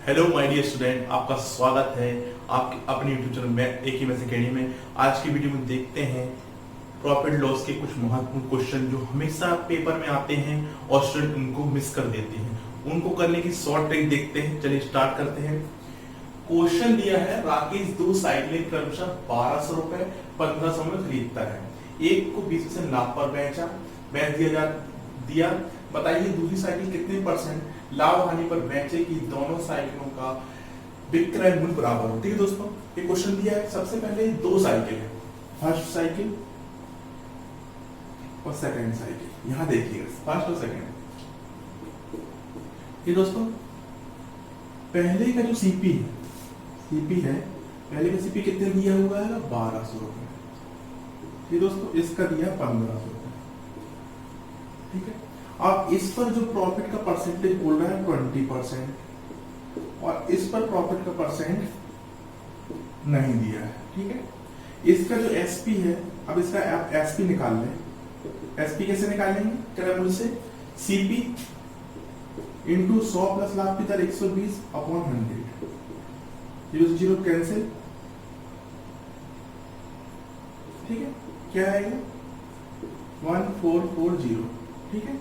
Hello my dear student, आपका स्वागत है आपके अपने यूट्यूब चैनल में एक ही मैथ अकेडमी में। आज की वीडियो में देखते हैं प्रॉफिट लॉस के कुछ महत्वपूर्ण क्वेश्चन जो हमेशा पेपर में आते हैं और स्टूडेंट उनको मिस कर देते हैं। उनको करने की शॉर्ट ट्रिक देखते हैं। चलिए स्टार्ट करते हैं। क्वेश्चन दिया है, राकेश 2 साइकिलें क्रमशः 1200 रुपए 1500 में खरीदता है। एक को 20% लाभ पर बेच दिया। बताइए दूसरी साइकिल कितने परसेंट लाभ हानि पर बेचेगी। दोनों साइकिलों का विक्रय मूल्य बराबर हो। ठीक है दोस्तों, ये क्वेश्चन दिया है। सबसे पहले 2 साइकिल है, फर्स्ट साइकिल और सेकंड साइकिल। यहां देखिएगा फर्स्ट और सेकंड। ये दोस्तों पहले का जो सीपी है, पहले का सीपी कितने दिया हुआ है? 1200 रुपए। ठीक दोस्तों, इसका दिया 1500 रुपए। ठीक है, अब इस पर जो प्रॉफिट का परसेंटेज बोल रहा है 20% और इस पर प्रॉफिट का परसेंट नहीं दिया है। ठीक है, इसका जो एसपी है, अब इसका एसपी निकाल लें। एसपी कैसे निकालेंगे? क्रय मूल्य से सीपी इंटू 100 प्लस लाभ की दर 120 अपॉन 100। 0 से 0 कैंसिल। ठीक है, क्या आएगा? 1440। ठीक है,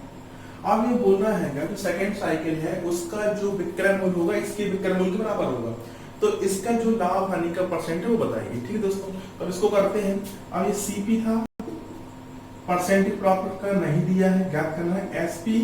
अब ये बोल रहा है जो सेकंड साइकिल है उसका जो विक्रय मूल्य होगा इसके विक्रय मूल्य के बराबर होगा, तो इसका जो लाभ हानि का परसेंट है वो बताएगी। ठीक है दोस्तों, अब इसको करते हैं। अब ये सीपी था, परसेंटेज प्रॉफिट का नहीं दिया है, ज्ञात करना है। एसपी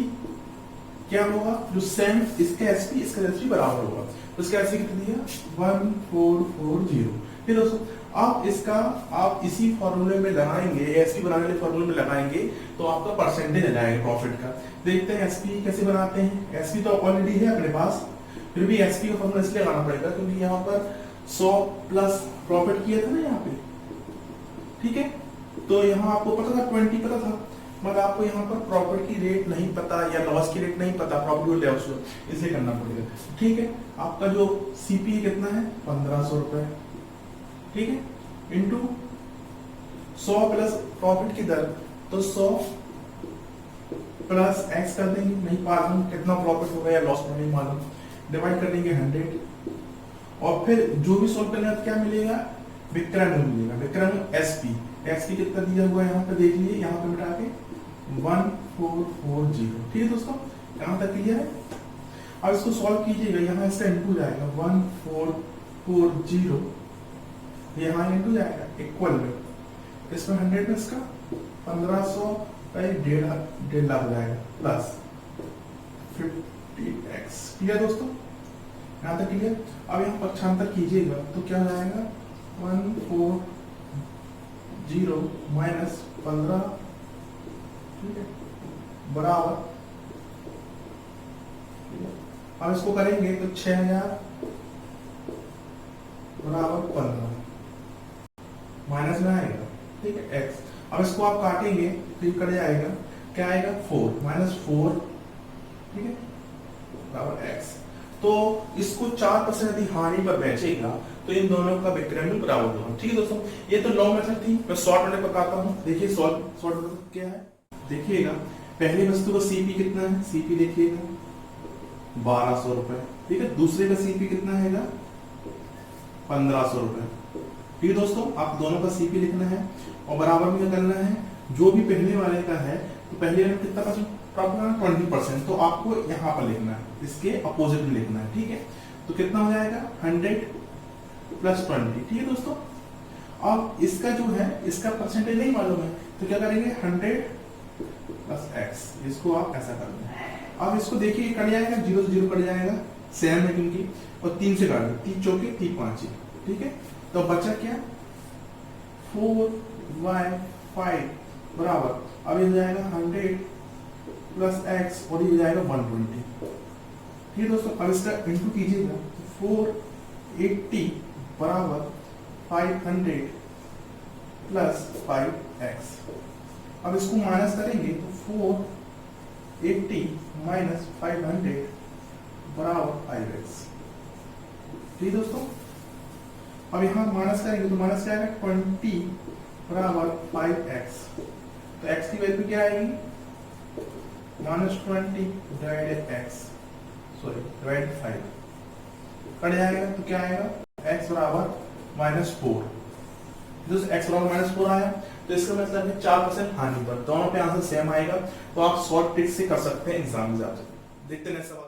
क्या होगा? जो सेम इसका एसपी इसका एसपी बराबर होगा, तो इसका एसपी कितना दिया? 1440। ठीक है दोस्तों, आप इसका आप इसी फॉर्मूले में लगाएंगे, एसपी बनाने वाले फॉर्मूले में लगाएंगे तो आपका परसेंटेज आ जाएगा प्रॉफिट का। देखते हैं एसपी कैसे बनाते हैं। एसपी तो ऑलरेडी है अपने पास, फिर भी एसपी का फॉर्मूला इसलिए लगाना पड़ेगा क्योंकि यहाँ पर 100 प्लस प्रॉफिट किया था ना यहाँ पे। ठीक है, तो यहाँ आपको पता था 20 पता था, मगर आपको यहाँ पर प्रॉफिट की रेट नहीं पता या लॉस की रेट नहीं पता, प्रॉफिट लॉस इसलिए करना पड़ेगा। ठीक है, आपका जो सीपी कितना है? 1500 रुपए। ठीक है, इंटू 100 प्लस प्रॉफिट की दर, तो 100 प्लस एक्स कर देंगे, नहीं मालूम कितना प्रॉफिट होगा या लॉस नहीं मालूम, डिवाइड कर देंगे 100 और फिर जो भी सॉल्व करेंगे क्या मिलेगा? विक्रय मूल्य मिलेगा। विक्रय मूल्य एसपी, एसपी कितना दिया हुआ है यहाँ पे देख लीजिए, यहाँ पे मिटा के 1440। ठीक है दोस्तों, यहाँ तक क्लियर है। अब इसको सॉल्व कीजिएगा, यहाँ इसका इनटू जाएगा 1440, यहाँ इंटू जाएगा इक्वल में इसमें 100 में इसका 1500 का 1.5 लाख हो जाएगा प्लस 50x। ठीक है दोस्तों, यहाँ तक क्लियर। अब यहाँ पक्षांतर कीजिएगा तो क्या हो जाएगा? 140 माइनस 15, ठीक है, बराबर। अब इसको करेंगे तो 6000 बराबर 15 माइनस में आएगा। ठीक है, x। अब इसको आप काटेंगे तो ये कट जाएगा, क्या आएगा? 4 माइनस 4, ठीक है, बराबर x। तो इसको 4% यदि हानि पर बेचेगा तो इन दोनों का विक्रय मूल्य बराबर होगा। ठीक है दोस्तों, ये तो लॉन्ग मेथड थी, मैं शॉर्ट मेथड बताता हूँ। देखिए शॉर्ट मेथड क्या है, देखिएगा। पहली वस्तु का सीपी कितना है? सीपी देखिएगा 1200 रुपए। ठीक है, दूसरे का सीपी कितना है? 1500 रुपए। ठीक है दोस्तों, आप दोनों का सीपी लिखना है और बराबर में क्या करना है? जो भी पहले वाले का है तो पहले वाले कितना परसेंट प्रॉफिट है? 20%, तो आपको यहाँ पर लिखना है, इसके अपोजिट में लिखना है। ठीक है, तो कितना हो जाएगा? 100 प्लस 20। ठीक है दोस्तों, अब इसका जो है इसका परसेंटेज नहीं मालूम है तो क्या करेंगे? 100 प्लस एक्स, इसको आप ऐसा कर दें। अब इसको देखिए कट जाएगा, 0 से 0 कट जाएगा, सेम है क्योंकि, और 3 से काट दो, 3 चौके 3 5। ठीक है, तो बचा क्या? 4y5 बराबर, अब ये हो जाएगा 100 प्लस एक्स और ये हो जाएगा 120। ठीक है दोस्तों, अब इसका इंटू कीजिएगा तो 480 बराबर 500 प्लस 5x। अब इसको माइनस करेंगे तो 480 माइनस 500 बराबर 5x। ठीक है दोस्तों, अब यहाँ माइनस करेंगे तो माइनस क्या आएगा? 20 बराबर 5x। तो x की वैल्यू क्या आएगी? -20 divided x, sorry divided 5। Cut जाएगा तो क्या आएगा x बराबर -4। दोस्तों x बराबर -4 आया तो इसका मतलब है 4% हानि पर, दोनों पे आंसर सेम आएगा। तो आप शॉर्ट ट्रिक से कर सकते हैं एग्जाम में जाकर। देखते हैं सवाल।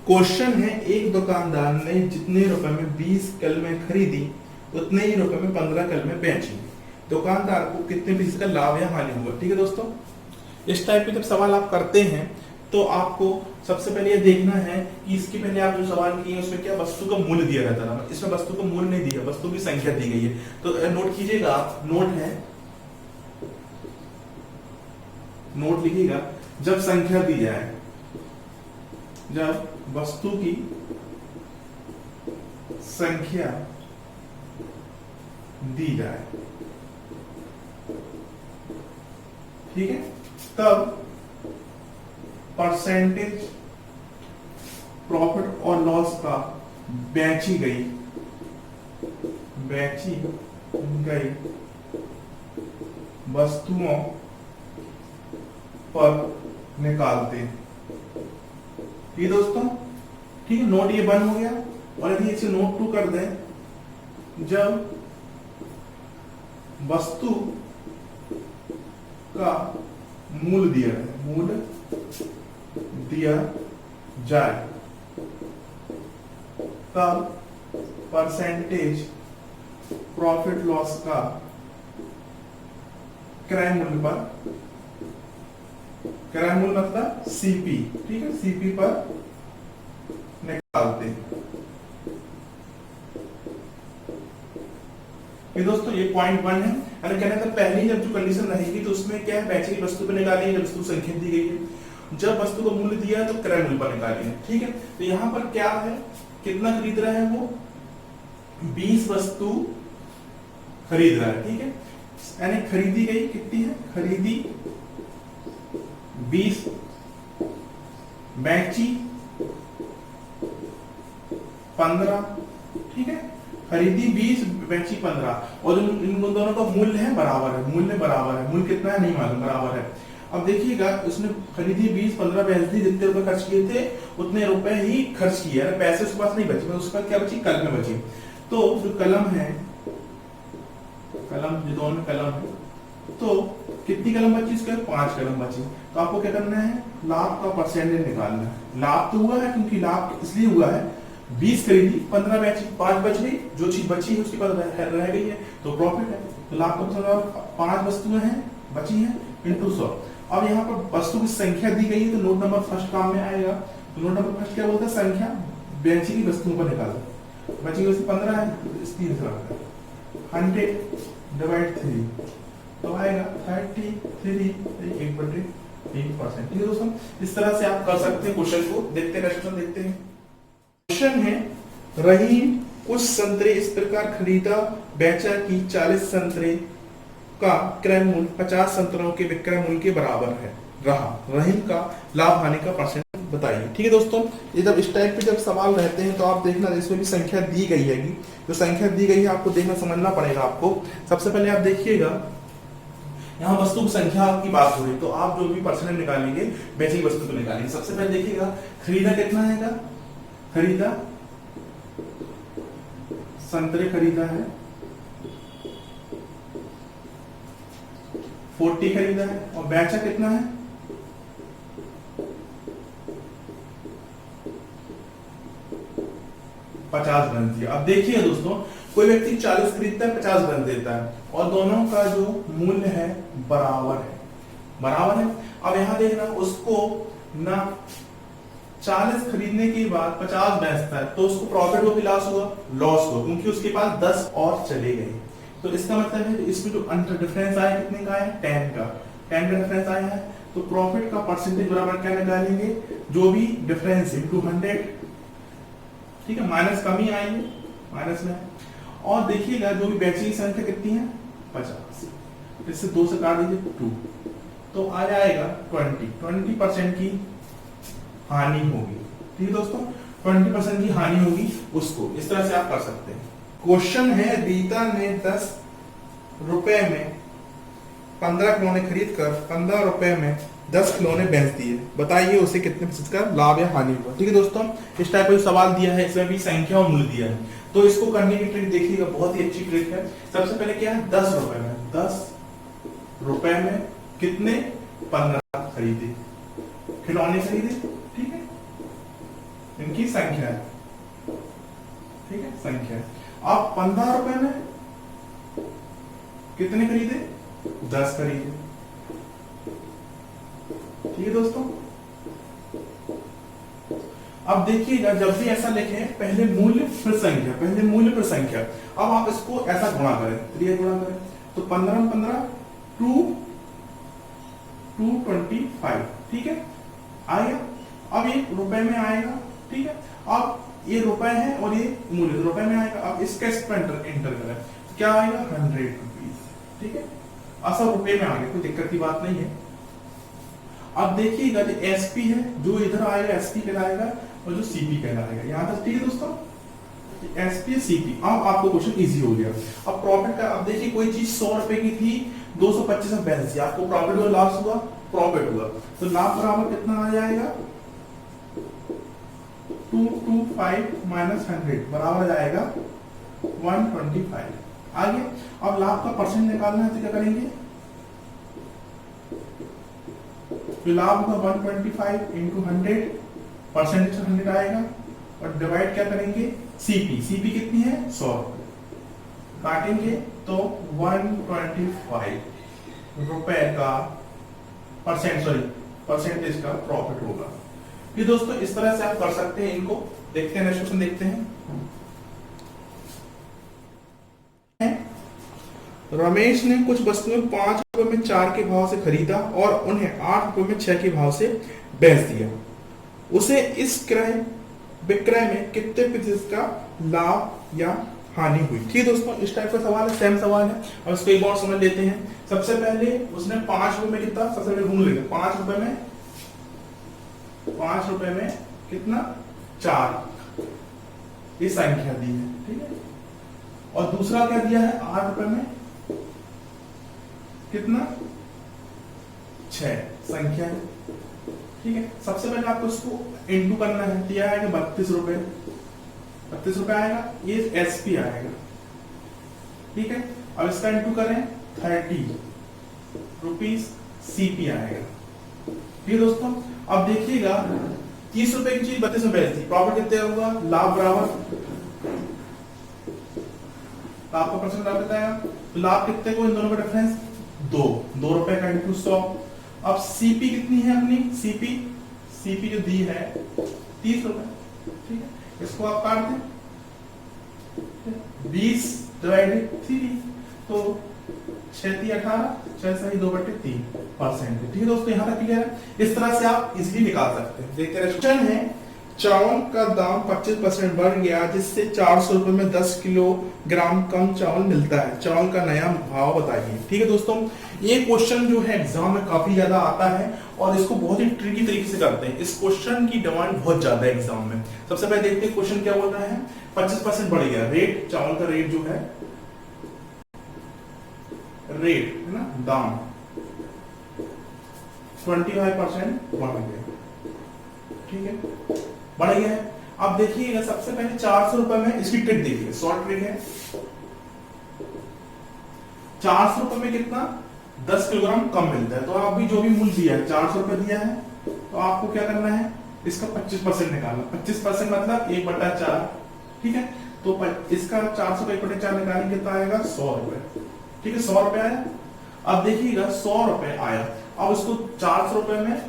क्वेश्चन है, एक दुकानदार ने जितने रुपए में 20 कलमें खरीदी उतने ही रुपए में 15 कलमें बेची, दुकानदार को कितने फीसद का लाभ या हानि हुआ। ठीक है दोस्तों, इस टाइप के जब सवाल आप करते हैं तो आपको सबसे पहले ये देखना है कि इसके पहले आप जो सवाल किए उसमें क्या वस्तु का मूल्य दिया रहता था, इसमें वस्तु का मूल्य नहीं दिया, वस्तु की संख्या दी गई है। तो नोट कीजिएगा आप, नोट है, नोट लिखिएगा, जब संख्या दी जाए, जब वस्तु की संख्या दी जाए, ठीक है, तब परसेंटेज प्रॉफिट और लॉस का बेची गई वस्तुओं पर निकालते हैं। ये दोस्तों ठीक है, नोट ये बन हो गया। और यदि इसे नोट 2 कर दें, जब वस्तु का मूल्य दिया जाए तब परसेंटेज प्रॉफिट लॉस का क्रय मूल्य पर, क्रय मूल्य मतलब सीपी, ठीक है, सीपी पर निकालते हैं। ये दोस्तों ये पॉइंट 1 है। यानी कहने का पहले जब जो कंडीशन रहेगी तो उसमें क्या है, बेची गई वस्तु पर निकालिए, जब वस्तु संख्या दी गई है, जब वस्तु का मूल्य दिया है तो क्रय मूल्य पर निकालिए। ठीक है, तो यहां पर क्या है, कितना खरीद रहा है वो, 20 वस्तु खरीद रहा है। ठीक है, यानी खरीदी गई कितनी है, खरीदी 20, बेची 15। ठीक है, खरीदी 20, बेची 15, और इन दोनों का मूल्य है बराबर है, मूल्य बराबर है, मूल्य कितना है नहीं मालूम, बराबर है। अब देखिएगा, उसने खरीदी 20, 15 बेच दी, जितने रुपए खर्च किए थे उतने रुपए ही खर्च किए, पैसे उसके पास नहीं बचे, उसके पास क्या बची, कलम बची। तो जो कलम है, कलम जो दोनों कलम है, तो कितनी कलम बची, इसके 5 कलम बची। तो आपको क्या करना है, लाभ का परसेंटेज निकालना है। लाभ तो हुआ है, क्योंकि लाभ इसलिए हुआ है, 20 खरीदी, 15 बेची, 5 बच गई, जो चीज बची है उसके पास रह गई है तो प्रॉफिट है। तो लाभ का मतलब 5 वस्तुएं हैं बची हैं इंटू 100। अब यहाँ पर वस्तु की संख्या दी गई है तो नोट नंबर फर्स्ट काम में आएगा। तो नोट नंबर फर्स्ट क्या बोलता है, संख्या बेची की वस्तुओं पर निकालो। बची हुई 15 है, इस 3 से 100 डिवाइड 3 तो आएगा 33, 1/3%। ठीक है दोस्तों, इस तरह से आप कर सकते हैं क्वेश्चन को। देखते हैं क्वेश्चन, देखते हैं। क्वेश्चन है, रहीम कुछ संतरे इस प्रकार खरीदा बेचा कि 40 संतरे का क्रय मूल्य 50 संतरों के विक्रय मूल्य के बराबर है रहा। रहीम का लाभ हानि का परसेंट बताइए। ठीक है दोस्तों, ये जब इस टाइप के जब सवाल रहते हैं तो आप देखना, इसमें भी संख्या दी गई है, जो संख्या दी गई है आपको देखना समझना पड़ेगा। आपको सबसे पहले आप देखिएगा, यहाँ वस्तु की संख्या की बात हो रही, तो आप जो भी परसेंटेज निकालेंगे बेची वस्तु को निकालेंगे। सबसे पहले देखिएगा, खरीदा कितना है, खरीदा संतरे खरीदा है 40 खरीदा है, और बेचा कितना है 50 बन दिया। अब देखिए दोस्तों, कोई व्यक्ति 40 खरीदता है, 50 बन देता है, और दोनों का जो मूल्य है बराबर है, बराबर है। अब यहां देखना, उसको ना 40 खरीदने के बाद 50 बेचता है, तो उसको प्रॉफिट हो कि लॉस हुआ, लॉस हुआ, क्योंकि उसके पास 10 और चले गए। तो इसका मतलब है इसमें जो अंतर डिफरेंस आया कितने का है, 10 का डिफरेंस आया है। तो प्रॉफिट का परसेंटेज बराबर क्या निकालेंगे, जो भी डिफरेंस है इनटू 100। ठीक है, माइनस कम ही आएंगे, माइनस में। और देखिएगा जो भी बेची की संख्या कितनी है 50, इससे 2 से काट दीजिए 2, तो आ जाएगा 20% की हानि होगी। ठीक है दोस्तों, 20% की हानि होगी उसको। इस तरह से आप कर सकते हैं। क्वेश्चन है, रीता ने 10 रुपए में 15 खिलौने खरीद कर 15 रुपए में 10 खिलौने बेच दिए, बताइए उसे कितने प्रतिशत का लाभ या हानि हुआ। ठीक है दोस्तों, इस टाइप का सवाल दिया है, इसमें भी संख्या और मूल्य दिया है। तो इसको करने की ट्रिक देखिएगा, बहुत ही अच्छी ट्रिक है। सबसे पहले क्या है, 10 रुपए में, 10 रुपए में कितने 15 खरीदे, खिलौने खरीदे। ठीक है, इनकी संख्या है, ठीक है, संख्या। आप 15 रुपए में कितने खरीदे, 10 खरीदे। ठीक है दोस्तों, अब देखिएगा जब भी ऐसा लिखें, पहले मूल्य फिर संख्या, पहले मूल्य फिर संख्या। अब आप इसको ऐसा गुणा करें, तो गुणा करें तो 15 में 15 225। ठीक है, आएगा। अब ये रुपए में आएगा। ठीक है, अब ये रुपए है और ये मूल्य रुपए में आएगा। अब इसका इंटर करें, क्या आएगा, 100 रुपीज। ठीक है, असल रुपए में आ गया, कोई दिक्कत की बात नहीं है। अब देखिएगा जो एसपी है, जो इधर आएगा एसपी कहलाएगा और जो सीपी कहलाएगा, यहां तक। ठीक है दोस्तों, एसपी सीपी। अब आपको क्वेश्चन इजी हो गया। अब प्रॉफिट का, अब देखिए कोई चीज 100 रुपए की थी, 225 में बेच दिया, आपको प्रॉफिट हुआ, लॉस हुआ, प्रॉफिट हुआ। तो लाभ बराबर कितना आ जाएगा, 225 माइनस 100 बराबर आ जाएगा 125। आगे अब लाभ का परसेंट निकालना है, तो क्या करेंगे, तो लाभ होगा 125 इंटू 100, परसेंटेज 100 आएगा, और डिवाइड क्या करेंगे, सीपी। सीपी कितनी है, 100, काटेंगे तो 125 रुपए का परसेंटेज का प्रॉफिट होगा। ये दोस्तों इस तरह से आप कर सकते हैं इनको। देखते हैं नेक्स्ट क्वेश्चन, देखते हैं। रमेश ने कुछ वस्तुएं 5 रुपए में 4 के भाव से खरीदा और उन्हें 8 रुपए में 6 के भाव से बेच दिया। उसे इस क्रय विक्रय में कितने प्रतिशत का लाभ या हानि हुई। ठीक है दोस्तों, इस टाइप का सवाल है, सेम सवाल है। और इसको एक और समझ लेते हैं। सबसे पहले उसने 5 रुपए में कितना, सबसे पहले ढूंढ लेंगे। 5 रुपए में कितना, 4, ये संख्या दी है। ठीक है, और दूसरा क्या दिया है, 8 रुपए में कितना, 6, संख्या है। ठीक है, सबसे पहले आपको इसको इंटू करना है, दिया है कि 32 रुपए, 32 रुपए आएगा, ये एसपी आएगा। ठीक है, अब इसका इंटू करें 30 रुपीज, सीपी आएगा। ठीक है दोस्तों, अब देखिएगा 30 रुपए की चीज 32 में बेच दी, प्रॉफिट कितने होगा, लाभ बराबर, लाभ का परसेंट लाभ कितना आएगा, तो लाभ कितने को, इन दोनों का डिफरेंस 2 रुपए का इंटू 100। अब सीपी कितनी है अपनी, सीपी जो दी है 30 रुपए। ठीक है, इसको आप काट दें, 20 डिवाइडेड 3, तो 6 18, 6/2/3%। ठीक है दोस्तों, यहां तक क्लियर है। इस तरह से आप इजीली निकाल सकते हैं। देखते हैं, क्वेश्चन है, चावल का दाम 25% बढ़ गया, जिससे 400 रुपए में 10 किलोग्राम कम चावल मिलता है। चावल का नया भाव बताइए। ठीक है दोस्तों, ये क्वेश्चन जो है एग्जाम में काफी ज्यादा आता है और इसको बहुत ही ट्रिकी तरीके से करते हैं। इस क्वेश्चन की डिमांड बहुत ज्यादा है एग्जाम में। सबसे पहले देखते हैं क्वेश्चन क्या बोल रहा है। 25% बढ़ गया, रेट, चावल का रेट जो है, रेट है ना, दाम 25% बढ़ गया। ठीक है, बढ़ गया है। अब देखिएगा सबसे पहले 400 रुपए में, इसकी ट्रिक देखिए, शॉर्ट ट्रिक है। 400 रुपए में कितना, 10 किलोग्राम कम मिलता है। तो अभी जो भी मूल्य दिया है, 400 रुपए दिया है, तो आपको क्या करना है, इसका 25% निकालना। 25% मतलब 1/4। ठीक है, तो इसका 400 का 1/4 निकालेंगे तो आएगा 100 रुपए। ठीक है, 100 रुपए आया। अब देखिएगा 100 रुपए आया, अब इसको 400 रुपए में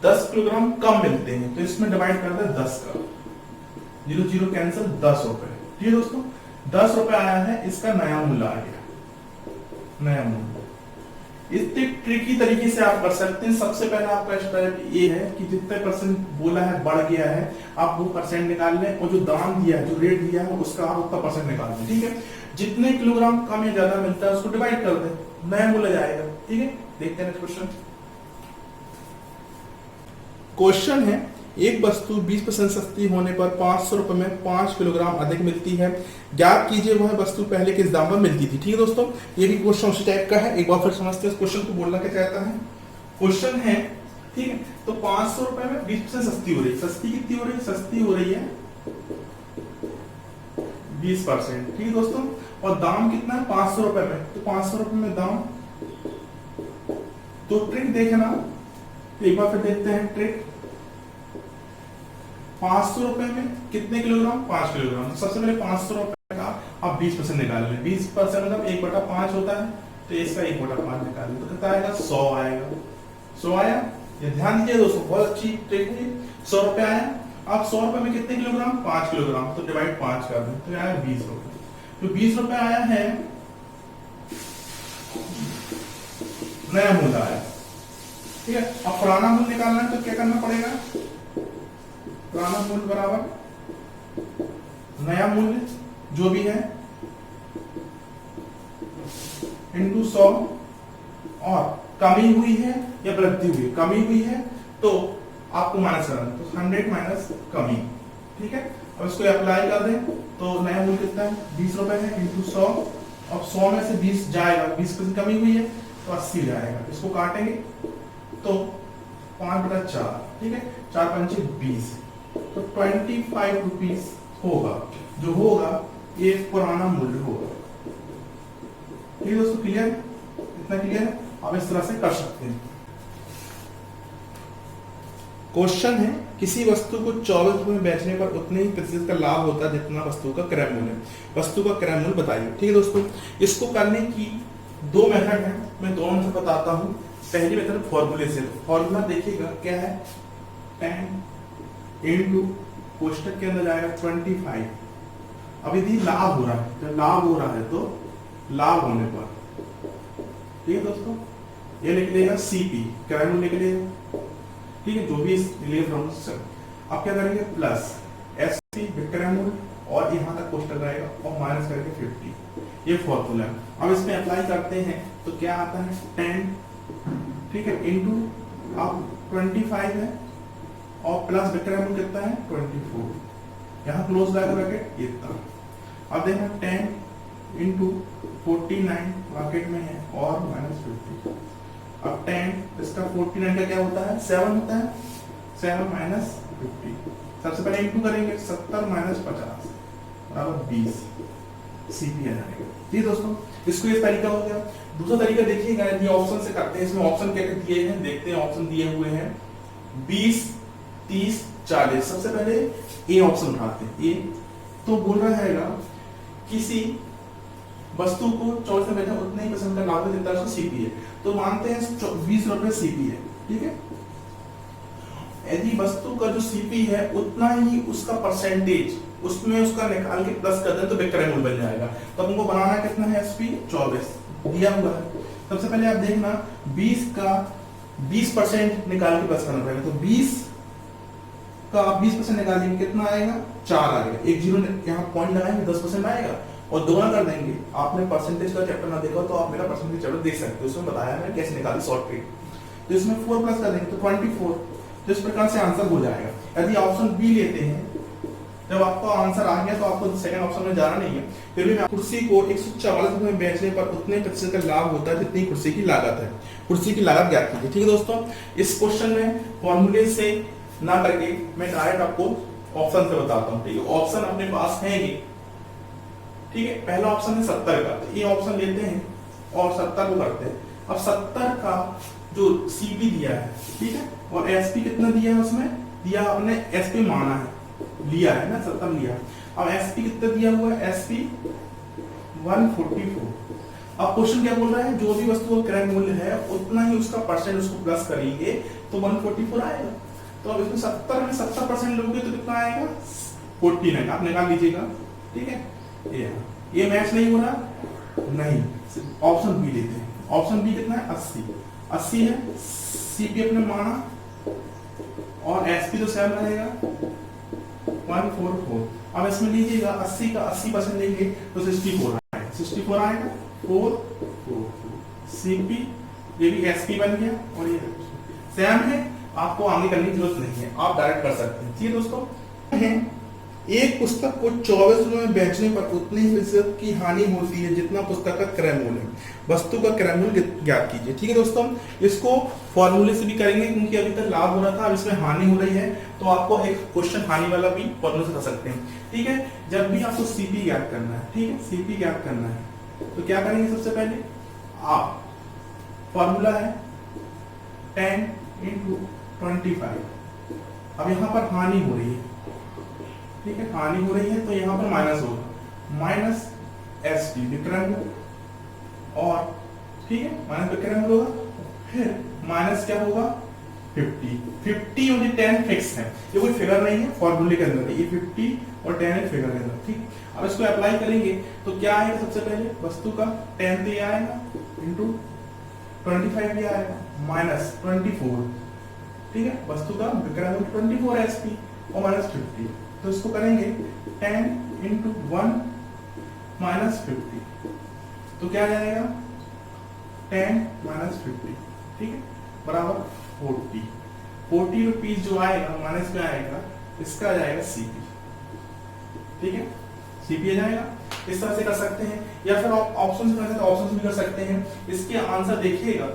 10 किलोग्राम कम मिलते हैं, तो इसमें डिवाइड कर दे 10 का, 0 0 कैंसिल, 10 रुपए। ठीक है दोस्तों, 10 रुपए आया है, इसका नया मूल्य आ गया, नया मूल्य। इतने ट्रिकी तरीके से आप कर सकते हैं। सबसे पहले आपका स्टेप ये है कि जितने परसेंट बोला है बढ़ गया है, आप वो परसेंट निकाल लें, और जो दाम दिया है, जो रेट दिया है, उसका आप उतना परसेंट निकाल लें। ठीक है, जितने किलोग्राम कम या ज्यादा मिलता है उसको डिवाइड कर दें, नया मूल्य जाएगा। ठीक है, देखते हैं क्वेश्चन। क्वेश्चन है, एक वस्तु 20% सस्ती होने पर 500 रुपए में 5 किलोग्राम अधिक मिलती है, ज्ञात कीजिए वह वस्तु पहले किस दाम पर मिलती थी। ठीक है दोस्तों, ये भी क्वेश्चन उसी टाइप का है। एक बार फिर समझते हैं इस क्वेश्चन को बोलना क्या चाहता है। क्वेश्चन है, ठीक है, तो 500 रुपए में 20% सस्ती हो रही है। सस्ती कितनी हो रही है? सस्ती हो रही है 20%। ठीक है दोस्तों, और दाम कितना है? 500 रुपए में। तो 500 रुपए में दाम, तो ट्रिक देखना, एक बार फिर देखते हैं ट्रिक। 500 रुपए में कितने किलोग्राम? 5 किलोग्राम। तो सबसे पहले 500 रुपए का आप 20% निकाल लें। 20% मतलब 1/5 होता है, तो इसका 1/5 निकाल लें, तो कितना आएगा? 100 आएगा। 100 आया? ये ध्यान दीजिए दोस्तों, बहुत अच्छी ट्रिक है। 100 रुपए आया। आप 100 रुपए में कितने किलोग्राम? 5 किलोग्राम, तो डिवाइड 5 कर दें, तो आया 20 रुपए। तो 20 रुपए आया है, नया मूल्य आया। ठीक है, अब पुराना मूल्य निकालना है, तो क्या करना पड़ेगा? पुराना मूल्य बराबर नया मूल्य जो भी है इंटू 100, और कमी हुई है या वृद्धि हुई है? कमी हुई है तो आपको माइनस करना है, तो 100 माइनस कमी। ठीक है, अब इसको अप्लाई कर दें, तो नया मूल्य कितना है? 20 रुपए है, इंटू 100। अब 100 में से 20 जाएगा, 20% कमी हुई है तो 80 जाएगा। इसको काटेंगे तो 5/4। ठीक है, 4 पंचे 20, तो 25 रुपीज होगा, जो होगा ये पुराना मूल्य होगा। ठीक है दोस्तों, क्लियर? इतना क्लियर? आप इस तरह से कर सकते हैं। क्वेश्चन है, किसी वस्तु को 24 रुपए में बेचने पर उतने ही प्रतिशत का लाभ होता है जितना वस्तु का क्रय मूल्य है। वस्तु का क्रय मूल्य बताइए। ठीक है दोस्तों, इसको करने की दो मेथड है, मैं दोनों से बताता हूं। पहली मेथड फॉर्मूले से। फॉर्मूला देखिएगा क्या है? 10 इंटू कोष्टक के अंदर जाएगा 25। अब यदि लाभ हो रहा है, जब लाभ हो रहा है तो लाभ होने पर, ठीक है दोस्तों, ये लिख लेगा सीपी, क्रय मूल्य लिख लेगा। ठीक है, जो भी अब क्या करेंगे? प्लस एसपी विक्रय मूल्य, और यहां तक कोष्टक रहेगा, और माइनस करके 50। ये फॉर्मूला है। अब इसमें अप्लाई करते हैं तो क्या आता है? 10, ठीक है, इंटू अब 25 है, और प्लस विक्रय मूल्य कितना है? 24। यहाँ क्लोज रहेगा ब्रैकेट इतना। अब देखना 10 इंटू 49 ब्रैकेट में है, और माइनस 50। अब 10 इसका 49 का क्या होता है? 7 होता है। 7 माइनस 50, सबसे पहले इंटू करेंगे, 70 माइनस 50 बराबर 20। सीपी आ जाएगा। ठीक दोस्तों, इसको ये तरीका हो गया। दूसरा तरीका देखिएगा, ये ऑप्शन से करते हैं। इसमें ऑप्शन क्या क्या दिए हैं देखते हैं। ऑप्शन दिए हुए हैं 20, 30, 40। सबसे पहले ए ऑप्शन उठाते हैं। ए तो बोल रहा है किसी वस्तु को 24 में बेचा उतने ही % का लाभ जितना उसको सीपी है। तो मानते हैं 20 रुपए सीपी है। ठीक है, यदि वस्तु का जो सीपी है उतना ही उसका परसेंटेज उसमें उसका निकाल के प्लस कर दें तो विक्रय मूल्य बन जाएगा। तो हमको बनाना कितना है? एसपी 24 दिया हुआ है। सबसे पहले आप देखना 20 का 20% निकाल के प्लस करना पड़ेगा। तो 20 का 20% निकालेंगे, कितना आएगा? 4 आएगा। एक जीरो यहाँ पॉइंट लगाएंगे, 10% आएगा, और दोगुना कर देंगे। आपने परसेंटेज का चैप्टर ना देखा तो आप मेरा परसेंटेज चैप्टर देख सकते हो, उसमें बताया मैंने कैसे निकाली शॉर्ट ट्रिक। तो इसमें 4 प्लस कर देंगे तो 24। तो इस प्रकार से आंसर हो जाएगा। यदि ऑप्शन बी लेते हैं, जब आपका आंसर आ गया तो आपको सेकंड ऑप्शन में जाना नहीं है। फिर भी कुर्सी को 144 रुपए में बेचने पर उतने प्रतिशत का लाभ होता है जितनी कुर्सी की लागत है। कुर्सी की लागत ज्ञात कीजिए। ठीक है दोस्तों, इस क्वेश्चन में फॉर्मूले से ना करके मैं डायरेक्ट आपको ऑप्शन से बताता हूँ। ठीक है, ऑप्शन अपने पास है ही। ठीक है, पहला ऑप्शन है 70 का, तो ये ऑप्शन लेते हैं और 70 को करते हैं। अब 70 का जो सीपी दिया है, ठीक है, और एसपी कितना दिया है? उसमें दिया आपने एसपी माना है, लिया है ना, 70 लिया। अब एसपी कितना दिया हुआ है? एसपी 144। अब क्वेश्चन क्या बोल रहा है? जो भी वस्तु का क्रय मूल्य है उतना ही उसका परसेंट उसको प्लस करेंगे तो 144 आएगा। तो अब इसमें 70 में 70% लोगे तो कितना आएगा? 49। आप निकाल लीजिएगा। ठीक है, ये मैच नहीं हो रहा, नहीं, ऑप्शन बी लेते हैं। ऑप्शन बी कितना है? 80 है। सीपी अपने माना, और एसपी तो सेम रहेगा 144। अब इसमें लीजिएगा 80 का 80% लेंगे तो 64 आएगा। 64 आएगा, 444। सीपी ये भी एसपी बन गया, और ये सेम है। आपको आगे करने की जरूरत नहीं है, आप डायरेक्ट कर सकते हैं। ठीक है दोस्तों, एक पुस्तक को 24 दिनों में बेचने पर उतनी ही फीसद की हानि होती है जितना पुस्तक का क्रय मूल्य है। वस्तु का क्रय मूल्य ज्ञात कीजिए। ठीक है दोस्तों, इसको फॉर्मूले से भी करेंगे क्योंकि अभी तक लाभ हो रहा था, अब इसमें हानि हो रही है, तो आपको एक क्वेश्चन हानि वाला भी फॉर्मूले से कर सकते हैं। ठीक है, जब भी आपको सीपी ज्ञात करना है, ठीक है, सीपी ज्ञात करना है तो क्या करेंगे, सबसे पहले आप फॉर्मूला है 10 × 25। अब यहाँ पर हानि हो रही है, ठीक है, हानि हो रही है तो यहाँ पर माइनस होगा, माइनस एस टी विक्रय मूल्य, और ठीक है माइनस विक्रय मूल्य होगा, फिर माइनस क्या होगा 50 और 10 फिक्स है, ये कोई फिगर नहीं है फॉर्मूले के अंदर, ये 50 और 10 फिगर के अंदर। ठीक, अब इसको अप्लाई करेंगे तो क्या आएगा, सबसे पहले वस्तु का 10 तो ये आएगा इंटू 25 ये आएगा माइनस 24, ठीक है, वस्तु का विक्रय मूल्य 24 एसपी और माइनस 50, तो इसको करेंगे 10 × 1 माइनस 50, तो क्या जाएगा 10 माइनस 50, ठीक है, बराबर 40 रुपीज जो आएगा माइनस में आएगा, इसका आ जाएगा सीपी। ठीक है, सीपी आ जाएगा, इस तरह से कर सकते हैं, या फिर आप ऑप्शन से करते हैं तो ऑप्शन भी कर सकते हैं। इसके आंसर देखिएगा,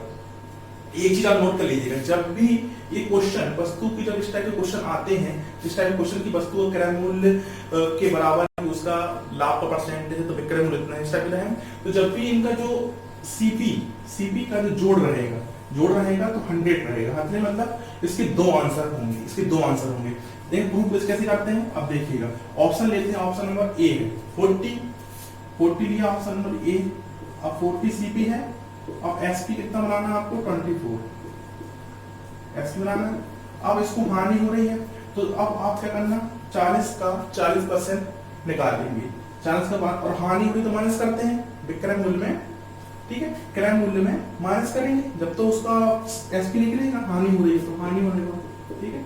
एक चीज आप नोट कर लीजिएगा, जब भी ये क्वेश्चन वस्तु की, जब इस टाइप के क्वेश्चन आते हैं, इस टाइप के क्वेश्चन की वस्तु का क्रय मूल्य के बराबर उसका लाभ का परसेंटेज है तो विक्रय मूल्य इतना, इस टाइप का है, तो जब भी इनका जो सीपी का जो जोड़ रहेगा तो 100 रहेगा, मतलब इसके दो आंसर होंगे। देखिए प्रूफ कैसे करते हैं, अब देखिएगा, ऑप्शन लेते हैं, ऑप्शन नंबर ए है 40 लिया ऑप्शन नंबर ए, अब 40 सीपी है, अब एसपी कितना बनाना है आपको 24 एसपी बनाना है। अब इसको हानि हो रही है तो अब आप क्या करना, 40 का 40% निकालेंगे, 40 का बाद, और हानि हो रही तो माइनस करते हैं विक्रय मूल्य में, ठीक है, क्रय मूल्य में माइनस करेंगे, जब तो उसका एसपी निकलेगा, हानि हो रही है तो हानि होने को, ठीक है,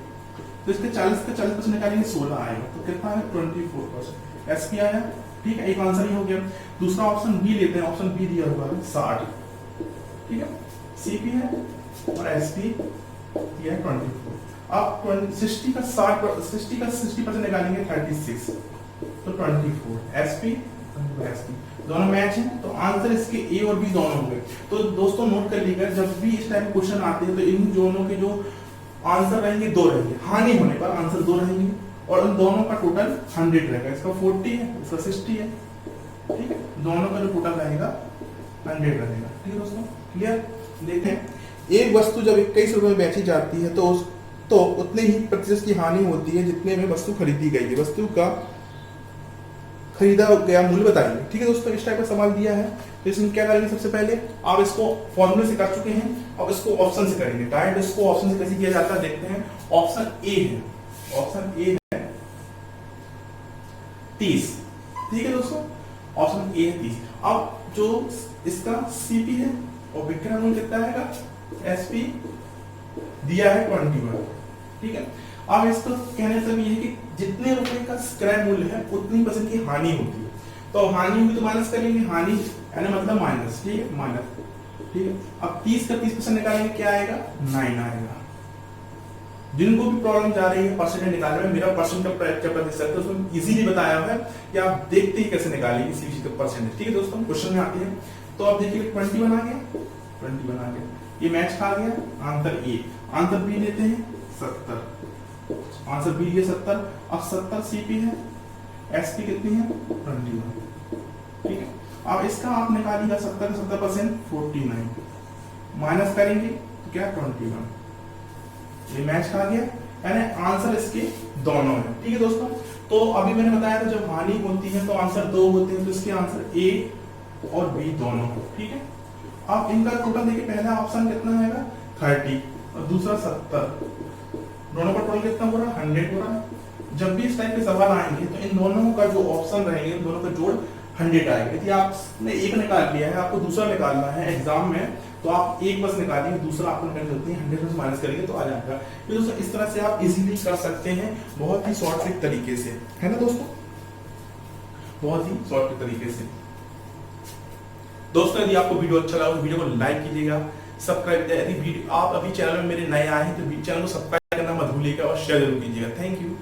तो इसके 40 का 40% निकालेंगे 16 आएगा, तो कितना है 24% एसपी आया। ठीक है, एक आंसर ही हो गया। दूसरा ऑप्शन बी लेते हैं, ऑप्शन बी दिया हुआ है 60, ठीक है, सीपी है और एसपी दिया है 24। अब 60 का 60% निकालेंगे 36, तो 24 एसपी दोनों मैच हैं, तो आंसर इसके ए और बी दोनों होंगे। तो दोस्तों नोट कर लीजिएगा, जब भी इस टाइप क्वेश्चन आते हैं तो इन दोनों के जो आंसर रहेंगे 2 रहेंगे, हानि होने पर आंसर 2 रहेंगे, और उन दोनों का टोटल 100 रहेगा, इसका 40 है, इसका 60 है, ठीक है, दोनों का जो टोटल रहेगा 100 रहेगा। ठीक है दोस्तों, क्लियर। देखते हैं, एक वस्तु जब 21 रुपए में बेची जाती है तो उतने ही प्रतिशत की हानि होती है जितने में वस्तु खरीदी गई है, वस्तु का खरीदा गया मूल्य बताइए। ठीक है दोस्तों, इस टाइप का सवाल दिया है, तो इसमें क्या करेंगे, सबसे पहले आप इसको फॉर्मूले से कर चुके हैं, अब इसको ऑप्शन से करेंगे। डायरेक्ट इसको ऑप्शन से कैसे किया जाता है देखते हैं। ऑप्शन ए है 30, ठीक है दोस्तों, ऑप्शन ए है 30। अब जो इसका सीपी है और विक्रय मूल्य कितना आएगा, एसपी दिया है 21, ठीक है। अब इसको कहने से ये है कि जितने रुपए का क्रय मूल्य है उतनी % की हानि होती है, तो हानि होगी तो माइनस करेंगे, हानि यानी मतलब माइनस, ठीक है, माइनस, ठीक है। अब 30 का 30% निकालेंगे, क्या आएगा 9 आएगा। जिनको भी प्रॉब्लम जा रही है परसेंटेज निकालने में, मेरा परसेंट का प्रतिशत है उसमें इजीली बताया हुआ है कि आप देखते ही कैसे निकालेंगे किसी चीज का परसेंटेज। ठीक है दोस्तों, क्वेश्चन में आती है, तो आप देखिए 20 बना गया, ये मैच खा गया, आंसर ए, आंसर बी लेते हैं 70, आंसर बी ये 70। अब 70 सीपी है, एसपी कितनी है 21, ठीक है। अब इसका आप निकालिएगा 70 का 70% 49, माइनस करेंगे तो क्या 21, ये मैच खा गया, यानी आंसर इसके दोनों है। ठीक है दोस्तों, तो अभी मैंने बताया था जब हानि होती है तो आंसर 2 होते हैं, तो इसके आंसर ए और बी दोनों, ठीक है। अब इनका टोटल देखिए, पहला ऑप्शन कितना है 30 और दूसरा 70, दोनों का टोटल कितना हो रहा है 100 हो रहा है। जब भी इस टाइप के सवाल आएंगे तो इन दोनों का जो ऑप्शन रहेंगे उन दोनों का जोड़ 100 आएगा। यदि आपने एक निकाल लिया है, आपको दूसरा निकालना है एग्जाम में, तो आप एक बस निकालिए, दूसरा आपको निकाल सकते हैं, 100 में माइनस करेंगे तो आ जाएगा। तो दोस्तों इस तरह से आप इजीली कर सकते हैं, बहुत ही शॉर्ट ट्रिक तरीके से, है ना दोस्तों, बहुत ही शॉर्ट ट्रिक तरीके से। दोस्तों यदि आपको वीडियो अच्छा लगा तो वीडियो को लाइक कीजिएगा, सब्सक्राइब, यदि आप अभी चैनल में मेरे नए आए हैं तो चैनल को सब्सक्राइब करना मत भूलिएगा और शेयर जरूर कीजिएगा। Thank you.